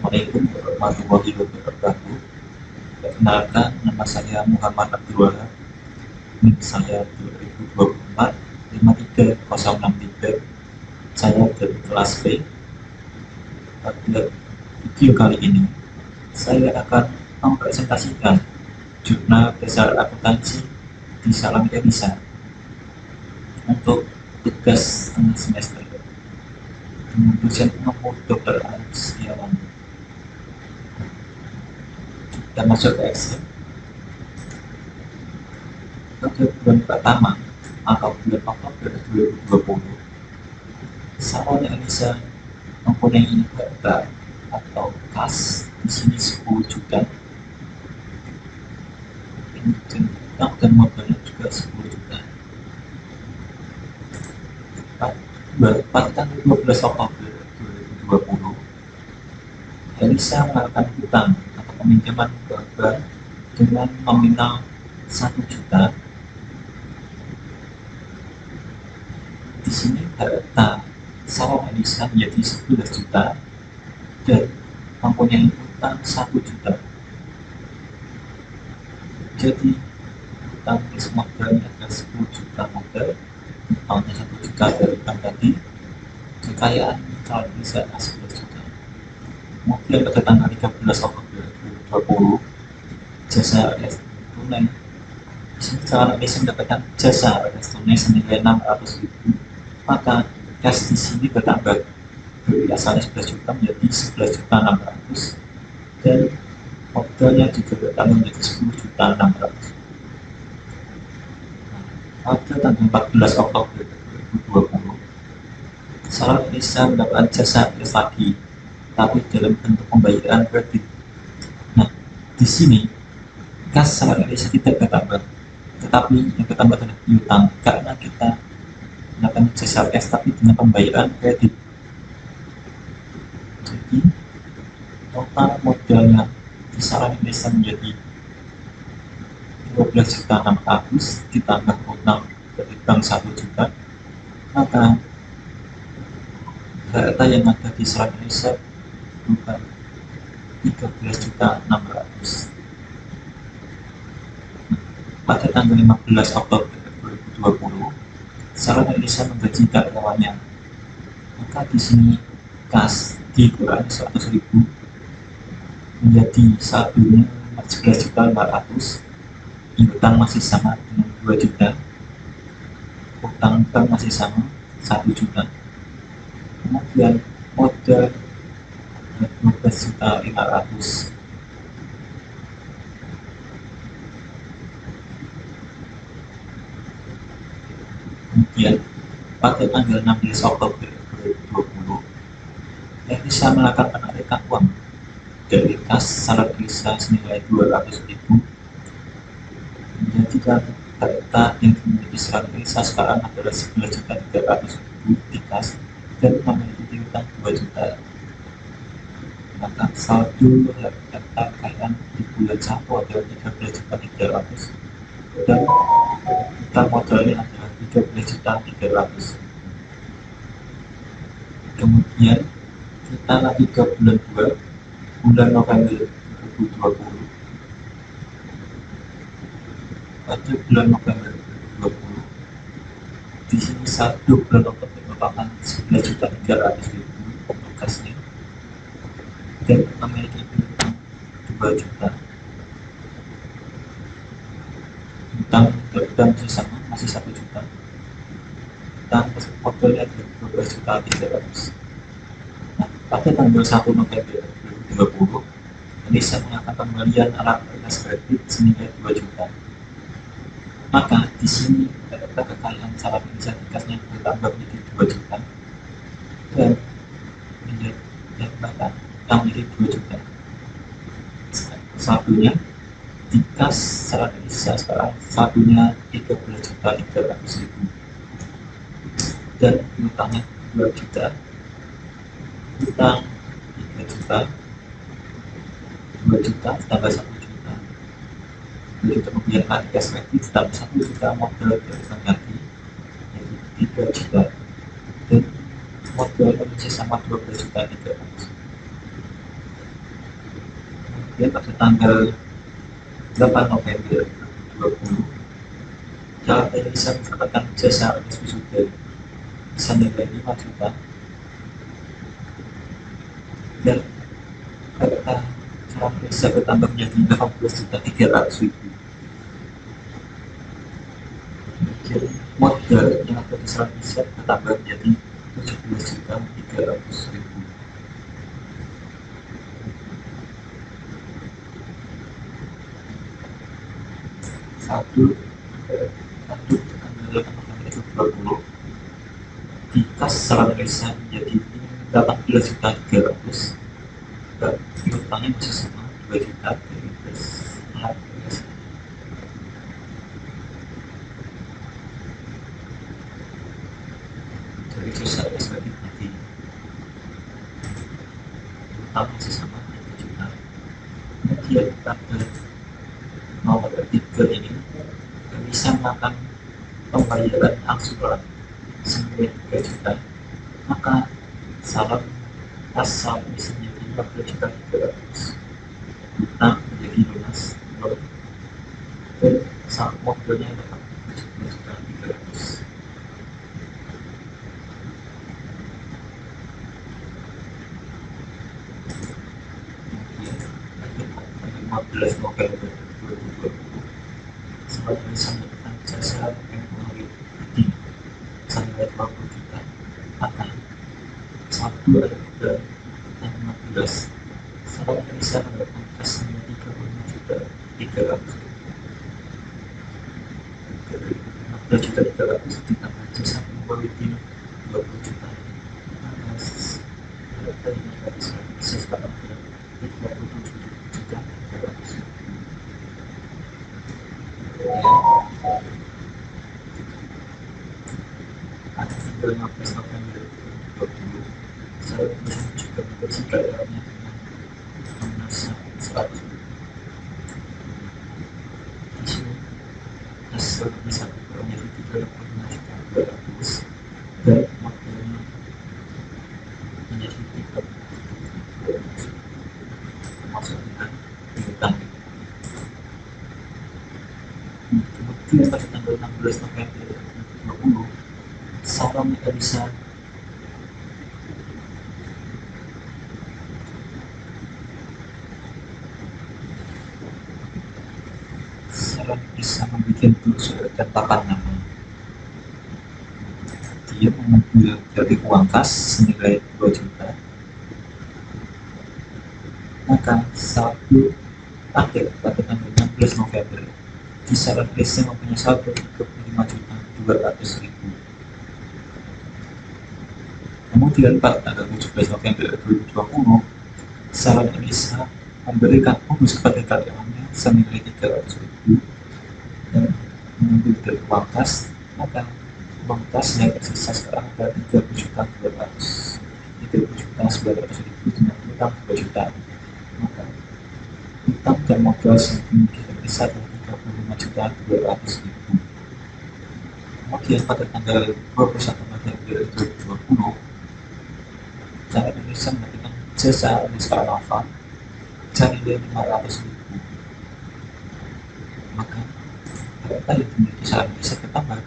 Assalamualaikum warahmatullahi wabarakatuh. Perkenalkan, nama saya Muhammad Abdul Wahab. NIM saya 2024 53063. Saya dari kelas B. Pada video kali ini, saya akan mempresentasikan jurnal dasar akuntansi di Salam Elisa untuk tugas tengah semester. Dosen umum Dr. Arif Setiawan. Kita masuk ke Excel. Pada bulan pertama atau bulan Oktober 2020, Salam Elisa mempunyai data atau kas di sini 10 juta. Dan modalnya juga 10 juta. Pada tanggal 12 Oktober 2020, Elisa melakukan hutang atau peminjaman ke bank dengan nominal 1 juta. Di sini harta Salam Elisa menjadi 11 juta dan mempunyai hutang 1 juta. Jadi hutang modalnya adalah 10 juta modal, hutangnya 1 juta dari bank tadi, kekayaan Salam Elisa 11 juta. Kemudian pada tanggal 13 Oktober 2020, jasa alias tunai. Di sini Salam Elisa mendapatkan jasa alias tunai senilai 600.000, maka cash di sini bertambah dari asalnya 11 juta menjadi 11.600.000 dan modalnya juga bertambah menjadi 10.600.000. Pada tanggal 14 Oktober 2020, Salam Elisa mendapatkan jasa alias lagi, tapi dalam bentuk pembayaran kredit. Nah, di sini kas Salam Elisa tidak bertambah, tetapi yang bertambah adalah piutang karena kita melakukan jasa cash tapi dengan pembayaran kredit. Jadi total modalnya di Salam Elisa menjadi 12.600.000 ditambah utang dari bank 1 juta, maka harta yang ada di Salam Elisa bukan 13.600.000. Pada tanggal 15 Oktober 2020, Salam Elisa menggaji karyawannya, maka di sini kas dikurangi 100.000 menjadi saldonya 11.500.000. Utang masih sama dengan 2 juta, utang bank masih sama 1 juta, kemudian modal 12.500.000. Kemudian pada tanggal 16 Oktober 2020, Elisa melakukan penarikan uang dari kas Salam Elisa senilai 200.000, menjadikan harta yang dimiliki Salam Elisa sekarang adalah 11.300.000 di kas dan memiliki piutang 2 juta. Maka saldo harta kekayaan di bulan 1 adalah 13.300.000 dan utang modalnya adalah 13.300.000. Kemudian kita lagi ke bulan 2, bulan November 2020. Pada bulan November 2020, di sini saldo bulan Oktober merupakan 11.300.000 untuk kasnya dan memiliki piutang 2 juta. Utang dari bank masih 1 juta. Utang modalnya adalah 12.300.000. Nah, pada tanggal 1 November 2020, Elisa melakukan pembelian alat perhiasan kredit senilai 2 juta. Maka di sini harta kekayaan Salam Elisa di kasnya bertambah menjadi 2 juta dan menjadi 2 juta. Saldonya di kas Salam Elisa sekarang saldonya 13.300.000 dan utangnya 2 juta, utang 3 juta, 2 juta tambah 1 juta, 2 juta kemudian lagi cash kredit tambah 1 juta modal dari bank lagi, jadi 3 juta dan modalnya masih sama 12.300.000. Kemudian pada tanggal 8 November 2020, Jalan Indonesia mendapatkan jasa atas wisuda senilai 5 juta dan harta Jalan Indonesia bertambah menjadi 18.300.000. Modal yang ada di Jalan Indonesia bertambah menjadi 17.300.000. Satu tanggal 2020 di kas Jalan Indonesia menjadi 18.300.000 dan utangnya masih sama 2 juta dari kas dari sisa sebagai nanti utang masih sama 2 juta. Kemudian pada nomor 3 ini bisa melakukan pembayaran angsuran senilai 3 juta, maka saldo kas Jalan Indonesia menjadi 50.300.000, utang menjadi lunas dan saldo modalnya dapat 17.300.000. Kemudian 15 November 2020, Jalan Indonesia mendapatkan jasa memori ID senilai 20 juta, maka Sabtu ada 15 Jalan Indonesia mendapatkan kas senilai 35 juta 300. 15 juta 300 ditambah jasa memori ID 20 juta, maka harga ini bisa sekarang 37 juta 300. Pada tanggal 15 November 2020, saya juga membersih karyawannya dengan lunasan 100. Di sini hasil bisa menjadi 35 juta 200 dan modalnya menjadi 35 juta 200 termasuk dengan piutang. Kemudian pada tanggal 16 November 2020, Salon bisa membuat brosur dan papan nama. Dia mengambil dari uang kas senilai 2 juta, maka saldo akhir pada tanggal 16 November di Jalan Indonesia mempunyai saldo 35.200.000. Kemudian pada tanggal 17 November 2020, Jalan Indonesia memberikan bonus kepada karyawannya senilai 300.000 dan mengambil dari uang kas, maka uang kas yang tersisa sekarang ada 30.200, 30.900.000 dengan utang 2 juta, maka utang dan modal yang dimiliki tersisa adalah 35.200.000. Kemudian pada tanggal 21 November 2020, Jalan Indonesia mendapatkan jasa Niskalava senilai 500.000, maka harta yang dimiliki Jalan Indonesia bertambah,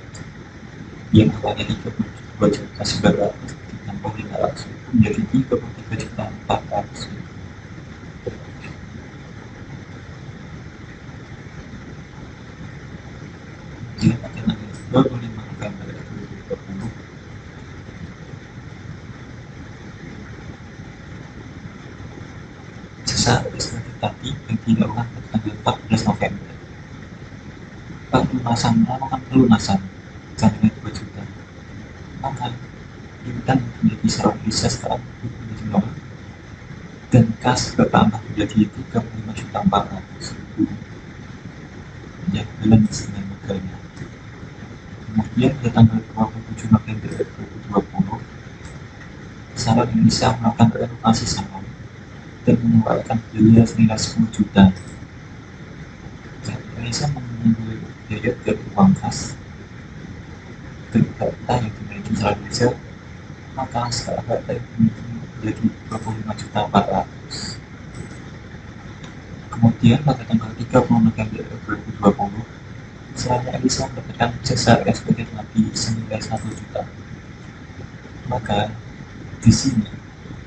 yang awalnya 32.900 ditambah 500.000 menjadi 33.400.000. Kemudian pada tanggal 25 November 2020, jasa administratif tadi yang dilakukan pada tanggal 14 November. Pelunasan melakukan pelunasan senilai 2 juta, maka piutang menjadi Jalan Indonesia sekarang menjadi 0 dan kas bertambah menjadi 35.400.000 yang balance dengan modalnya. Kemudian pada tanggal 27 November 2020, Jalan Indonesia melakukan renovasi saham dan mengeluarkan biaya senilai 10 juta. Jalan Indonesia mengambil biaya dari uang kas dan harta yang dimiliki Jalan Indonesia, maka sekarang harta yang dimiliki menjadi 25.400.000. Kemudian pada tanggal 30 November 2020, Sarah Elisa mendapatkan jasa SPT lagi senilai 1 juta. Maka di sini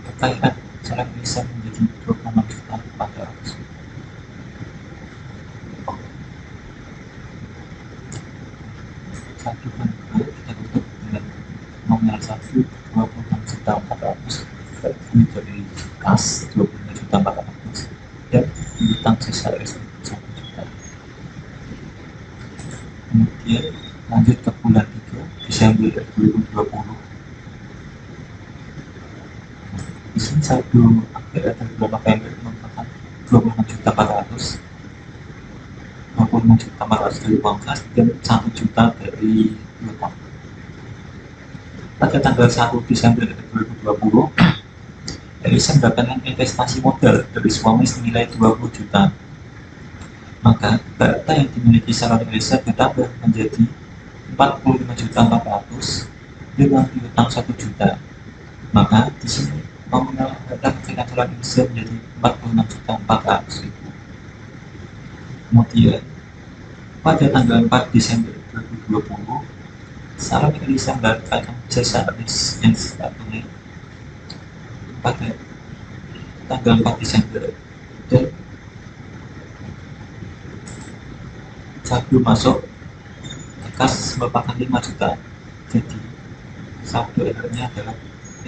kekayaan Sarah Elisa menjadi 26 juta 400. Satu bangku kita tutup dengan nominal 26 juta 400, dari kas 25 juta 400, dan piutang sisa SPT 1 juta. Kemudian lanjut ke bulan 3 Desember 2020. Di sini saldo akhir dan bulan November merupakan 26 juta 400, 26 juta 400 dari uang kas dan 1 juta dari piutang. Pada tanggal 1 Desember 2020, Elisa mendapatkan investasi modal dari suami senilai 20 juta. Maka harta yang dimiliki Sarah Elisa bertambah menjadi 45 juta 400 dengan piutang 1 juta. Maka di sini nominal harta kekayaan Sarah Elisa menjadi 46 juta 400 ribu. Kemudian pada tanggal 4 Desember 2020, Sarah Elisa mendapatkan jasa yang satunya pada tanggal 4 Desember, dan saldo masuk kas merupakan 5 juta. Jadi saldo akhirnya adalah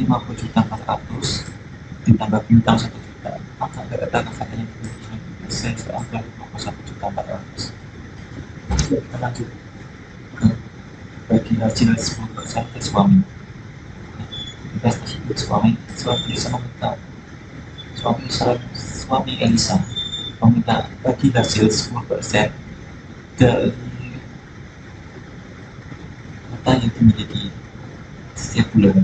50 juta 400 ditambah piutang 1 juta, maka harta kekayaan yang dimiliki seangka 51 juta 400. Kita lanjut ke bagi hasil 10% ke suami. Investasi ke suami Elisa meminta suami Elisa meminta bagi hasil 10% dari harta yang dimiliki setiap bulan.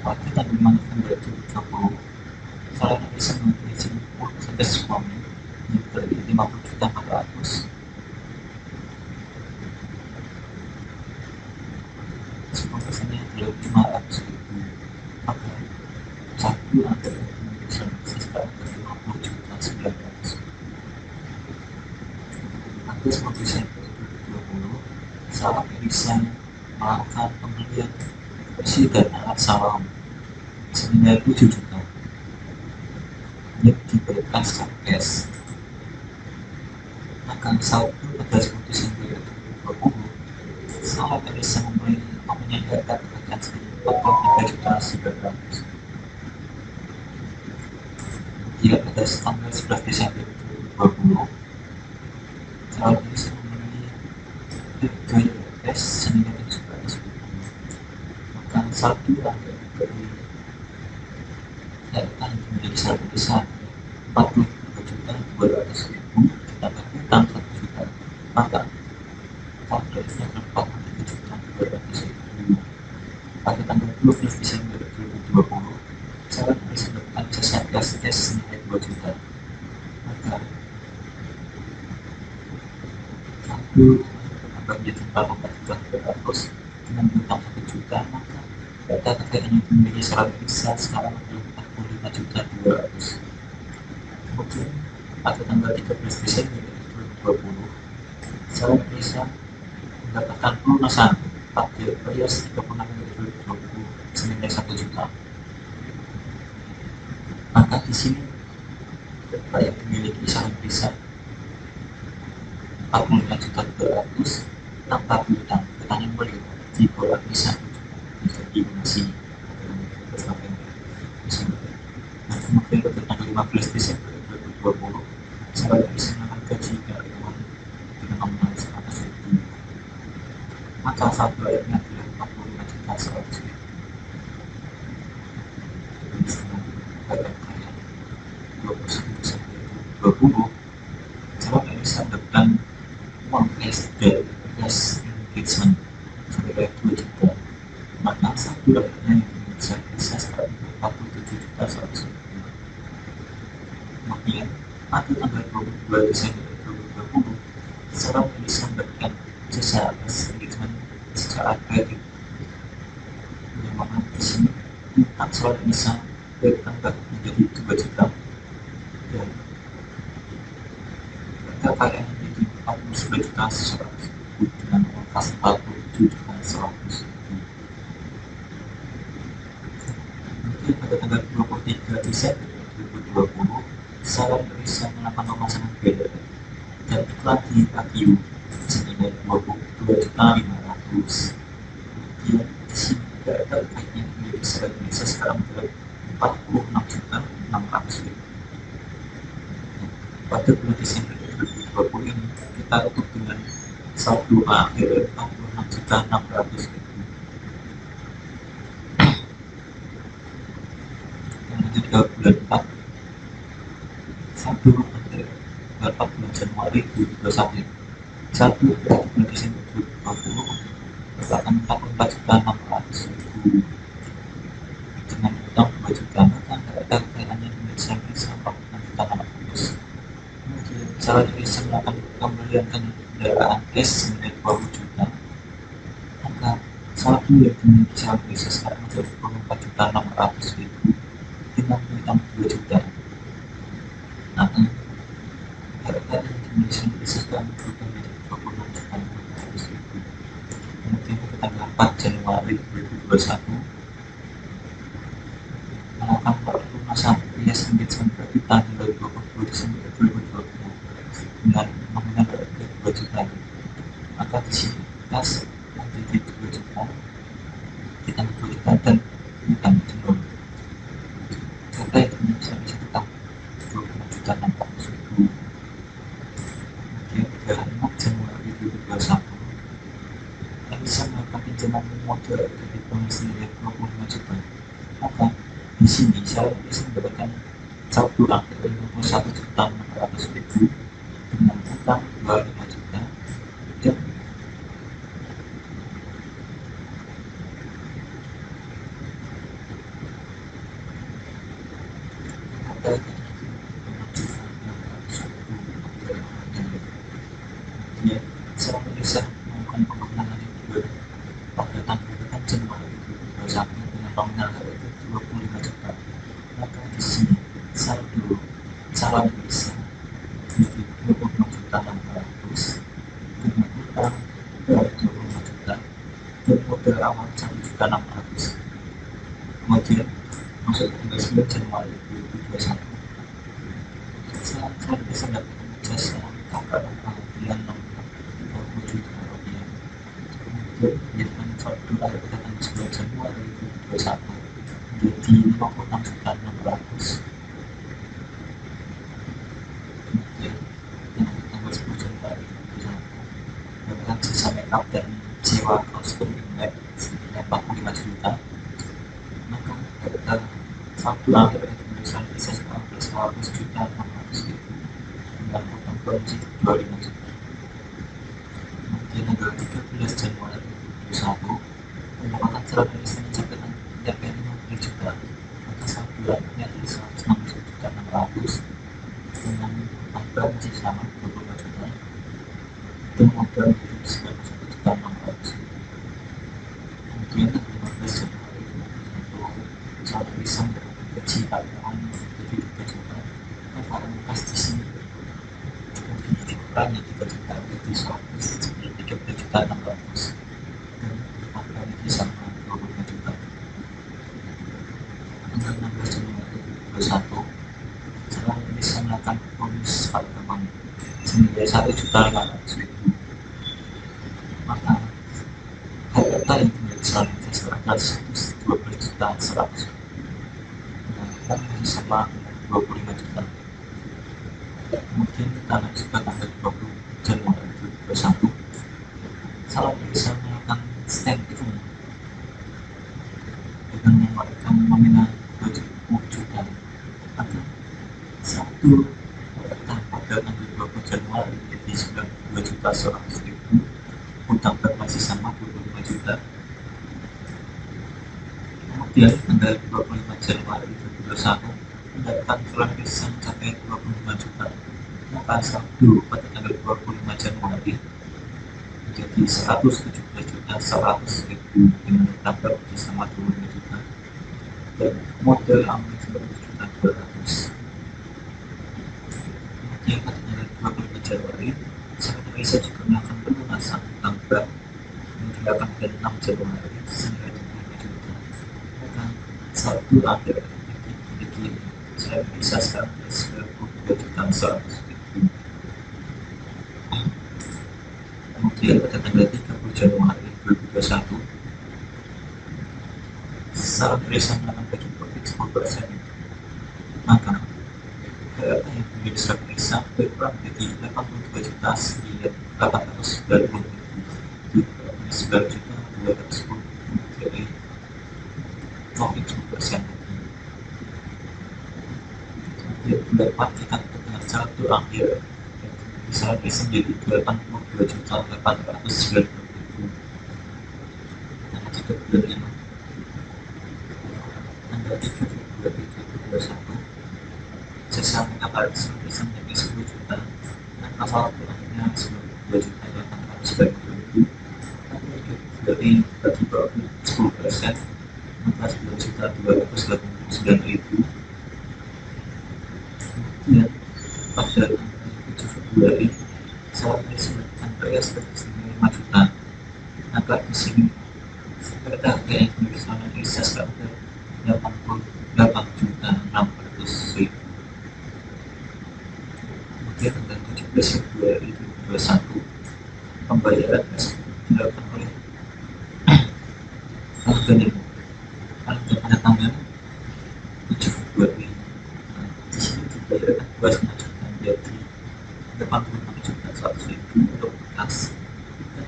Pada tanggal 5 November 2020, Sarah Elisa memberi 10% ke suami dari 50 juta 400. 10%-nya adalah 500 ribu. Maka satu antara Indonesia sekitar 50 juta 900. Pada 10 Desember 2020, Sarah Elisa melakukan pembelian kursi dan alat sawah senilai 7 juta yang diberikan secara cash. Maka saldo pada 10 Desember 2020, Sarah Elisa membeli nominal harta kekayaan senilai 43 juta 900. Kemudian pada tanggal 11 Desember 2020, Sarah Elisa membeli gaya es senilai 700 ribu. Maka saldo dari harta yang dimiliki Sarah Elisa 42 juta 200 ribu ditambah hutang 1 juta, maka saldonya adalah 43 juta 200 ribu. Pada tanggal 12 Desember 2020, Sarah Elisa mendapatkan jasa gas senilai 2 juta. Maka saldo bertambah menjadi 44 juta 200 dengan hutang 1 juta, maka harta kekayaan yang dimiliki Sarah Elisa sekarang adalah 45 juta 200. Kemudian pada tanggal 13 Desember 2020, Sarah Elisa mendapatkan pelunasan pajak perias 36 2020 senilai 1 juta. Maka di sini harta yang dimiliki Sarah Elisa 45 juta 200 tanpa piutang. Petani boleh di bawah bisa jadi masih Nah, kemudian pada tanggal 15 Desember 2020, Sarah Elisa menaikkan gaji karyawan dengan nominal 100 ribu. Maka saldo akhirnya adalah 45 juta 100 ribu. Pada tanggal 21 Desember 2020, Sarah Elisa mendapatkan uang cash dari cash engagement senilai 2 juta. Maka saldo akhirnya yang dimiliki Sarah Elisa sekarang 47 juta 100 ribu. Kemudian pada tanggal 22 Desember 2020, Sarah Elisa mendapatkan jasa engagement secara kredit, yang mana di sini hutang Sarah Elisa bertambah menjadi 2 juta dan kekayaan menjadi 49 juta 100 ribu dengan ongkos 47 juta 100 ribu. Kemudian pada tanggal 23 Desember 2020, Salam Indonesia melakukan pemasangan banner dan iklan di radio senilai 22.500.000. Kemudian di sini ada kekayaan milik Salam Indonesia sekarang adalah 46.600.000. Pada bulan Desember 2020 ini kita tutup dengan saldo akhir 46.600.000. Kemudian ke bulan 4, saldo akhir 4 bulan Januari 2021, saldo bulan Desember 2020 merupakan 44.600.000 dengan utang 2 juta, maka harta kekayaannya milik Salam 46.600.000. Kemudian Salam Indonesia melakukan pembelian kendaraan cash senilai 20 juta, maka saldo yang dimiliki Salam Indonesia sekarang adalah 24.600.000 dengan utang 2 juta. Maka harta yang dimiliki Salam Indonesia sekarang berubah menjadi 26.600.000. Kemudian pada tanggal 4 Januari 2021 melakukan pelunasan rias engagement capital tanggal 22 Desember 2020 dengan nominal harga 2 juta. Maka di sini kas menjadi 2 juta, ditambah 2 juta dan utang jenuh. Harta yang dimiliki Salam Indonesia tetap 26.600.000. Kemudian pada 6 Januari 2021 bisa melakukan pinjaman modal dari bank senilai 25 juta. Maka di sini Salam Indonesia mendapatkan saldo akhir 51.600.000 dengan utang 25 juta dan harta kemudian Salam Indonesia melakukan pembenahan yang kedua pada tanggal 8 Januari 2021 dengan nominal harga 25 juta. Maka di sini saldo Salam Indonesia menjadi 26.600.000 dengan utang 25 juta dan modal awal 1.600.000. Kemudian masuk ke tanggal 9 Januari 2021, Salam Indonesia mendapatkan jasa kakak pengadilan nominal 20 juta rupiah. Kemudian menjadikan saldo akhir pada tanggal 9 Januari 2021 menjadi 56.600.000. Kemudian yang tanggal 10 Januari 2021 mendapatkan jasa makeup dan sewa kostum Imlek senilai 45 juta. Maka harta saldo akhir yang dimiliki Salam Indonesia sekarang adalah 100.600.000 dengan utang produksi 25 juta. Kemudian tanggal 13 Januari 2021 pendapatan Salam Indonesia mencapai 50 juta, maka saldo akhirnya adalah 160.600.000 dengan utang produksi sama 25 juta dan modal menjadi 91.600.000. Kemudian tanggal 15 Januari 2021 Salam Indonesia mendapatkan gaji karyawan menjadi 3 juta, maka ongkos di sini dikurangi 3 juta menjadi 33.600.000 dan utang produksi sama 25 juta. Tanggal 16 Januari 2021 Salam Indonesia melakukan bonus Parlemen senilai 1.500.000. Maka harta yang dimiliki Salam Indonesia sekarang adalah 12.100.000 dengan utang masih sama dengan 25 juta. Kemudian kita lanjut ke tanggal 20 Januari 2021 Salam Indonesia melakukan stand event dengan mengeluarkan nominal 20 juta. Maka satu harta pada tanggal 20 Januari menjadi 92.100.000, utang bank masih sama 25 juta. Kemudian tanggal 25 Januari 2021 pendapatan Salam Indonesia mencapai 25 juta. Maka saldo pada tanggal 25 Januari menjadi 117.100.000 dengan utang bank sama 25 juta dan modal awal 100.200.000. Kemudian pada tanggal 25 Januari bisa juga melakukan pelunasan utang bank yang dilakukan pada 6 Januari senilai 25 juta. Maka satu akhir memiliki saya bisa sekarang 92 juta 100.000. Kemudian pada tanggal 30 Januari 2021 saat bisa melakukan bagi profit 10%, maka PLT yang menjadi surat periksa berkurang menjadi 82 juta 990 juta 210 dari profit 10%. Kemudian bulan 4 kita dengan saldo akhir bisa periksa menjadi 82 juta 890 ribu. Dan juga bulan 5 tanggal 3 Februari 2021 sisa mengapa bisa menjadi 10 juta dan pasal akhirnya 92 juta 890 ribu. Dari bagi profit 10% maka 9 juta 289 ribu. Kemudian pada tanggal 7 Februari saya meresmikan PS senilai 5 juta. Maka di sini seperti harga yang bersama bisa sekitar 88 juta 600 ribu. Kemudian tanggal 17 Februari 2021 pembayaran dilakukan oleh Algoritma pada tanggal 7 Februari. Di sini dibayarkan 2,5 juta menjadi 86 juta 100 ribu untuk bekas, dan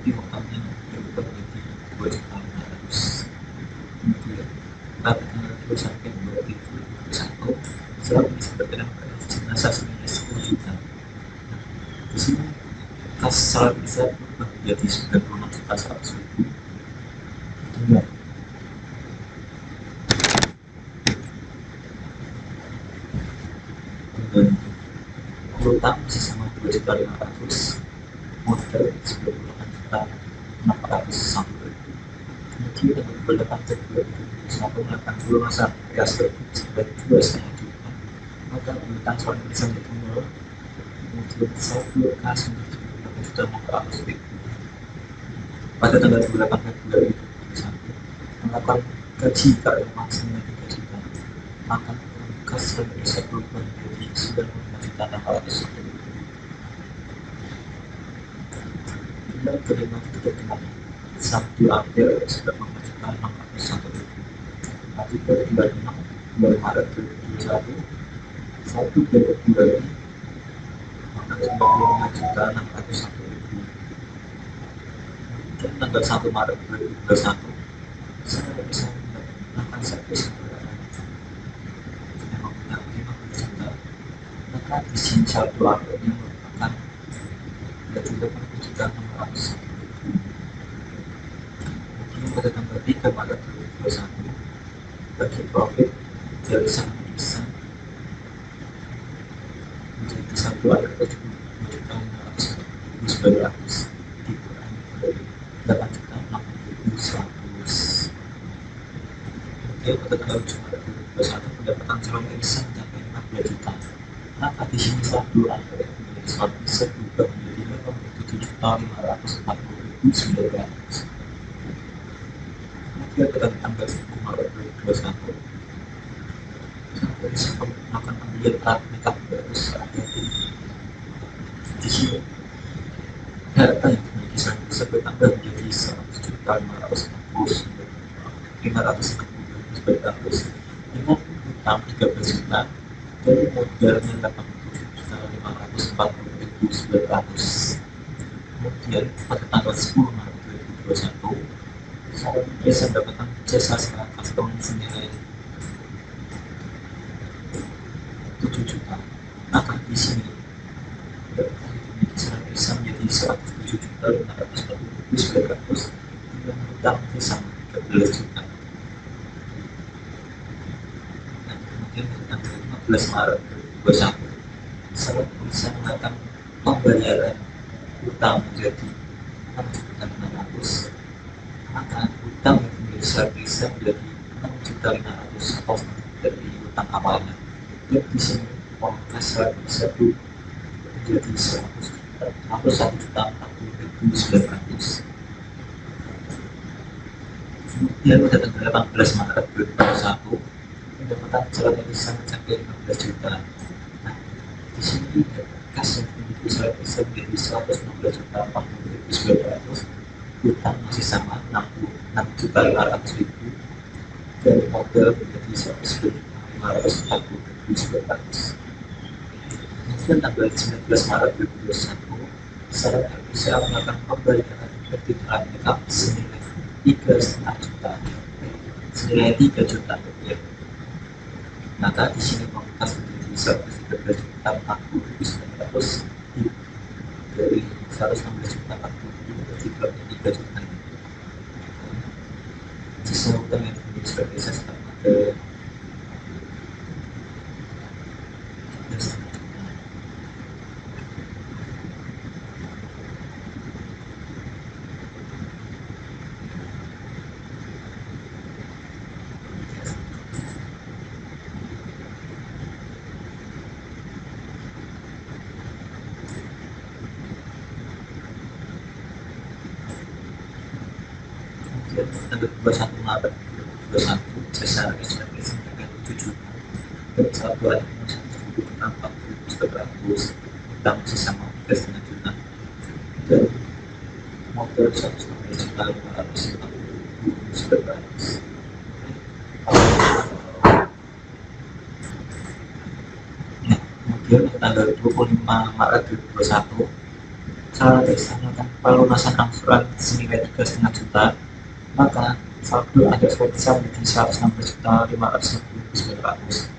di utangnya berubah menjadi 2 juta 500. Kemudian pada tanggal 21 Februari 2021 saya bisa bergerak ke jenazah senilai 10 juta. Di sini kas salah bisa berubah menjadi 96 juta 100 ribu. Kemudian utang masih sama 2 juta 500, modal 98 juta 601 ribu. Kemudian tanggal 28 Februari 2021 melakukan pelunasan gas sebanyak 2,5 juta, maka utang soal bisa menjadi nol. Kemudian saldo kas menjadi 8 juta 600 ribu. Pada tanggal 28 Februari 2021 melakukan gaji karyawan senilai 3 juta, maka kas bisa berubah menjadi 95 juta 600 ribu. Bulan kelima ditutup dengan saldo akhir 95 juta 601 ribu. Nanti pada bulan 6 bulan Maret 2021 saldo Februari maka 95 juta 601 ribu. Dan tanggal 1 Maret 2021 saya bisa melakukan servis yang menggunakan 15 juta, maka di sini saldo akhirnya merupakan 80 juta 601 ribu. Kemudian pada tanggal 3 Maret 2021 bagi profit dari saham bisa menjadi saldo akhir 70 juta 500 dikurangi dari 8 juta 60.100. Kemudian pada tanggal 7 Maret 2021 pendapatan calon irisan mencapai 15 juta, maka di sini saldo akhir menjadi saldo bisa berubah menjadi 87 juta 540.900. Kemudian pada tanggal 10 Maret 2021 saya bisa melakukan pembelian alat makeup baru hati-hati. Di sini harta yang dimiliki saya bisa bertambah menjadi 100 juta 560.900 dengan utang 13 juta dari modalnya 87 juta 540.900. Kemudian pada tanggal 10 Maret 2021 saya bisa mendapatkan jasa secara custom senilai 7 juta, maka di sini saya bisa menjadi 107 juta 540.900 dengan utang bersama 13 juta. Dan kemudian pada tanggal 15 Maret 2021 saya bisa melakukan pembayaran utang menjadi 6 juta 600, maka utang yang saya bisa menjadi 6 juta 500 atau dari utang awalnya. Dan di sini pemangkas saya bisa menjadi 100 atau 1.040.900. Kemudian pada tanggal 18 Maret 2021 pendapatan calon Indonesia mencapai 15 juta. Nah, di sini kas yang dimiliki calon Indonesia menjadi 116 juta 40.900, utang masih sama 66 juta 500 ribu, dan modal menjadi 110 juta 540.900. Kemudian tanggal 19 Maret 2021 Sarat Indonesia melakukan pembayaran kredit APK senilai 3,5 juta rupiah. Maka di sini pemangkas menjadi 113 juta 40.900 dari 116 juta 40 menjadi 3 juta. Sisa utang yang dimiliki sebagai sistem ada 13,5 juta. Tanggal 21 Maret 2021 jasa SPP mencapai 7 juta dan satuan 1.040.900, utang sesama 3,5 juta dan modal 116 juta 540.900. Nah, kemudian tanggal 25 Maret 2021 saat melakukan pelunasan angsuran senilai 3,5 juta, maka saldo akhir sisa menjadi 116 juta 540.900.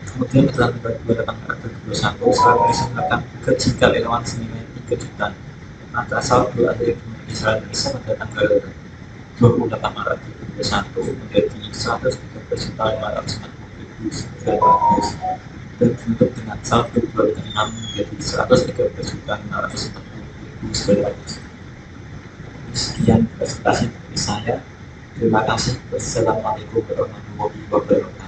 Kemudian dalam tanggal 28 Maret 2021 saat melakukan gaji karyawan senilai 3 juta, maka saldo akhir dimiliki saat Indonesia pada tanggal 28 Maret 2021 menjadi 113 juta 540.900 dan ditutup dengan saldo 26 menjadi 113 juta 540.900. Sekian presentasi dari saya. Terima kasih. Wassalamualaikum warahmatullahi wabarakatuh.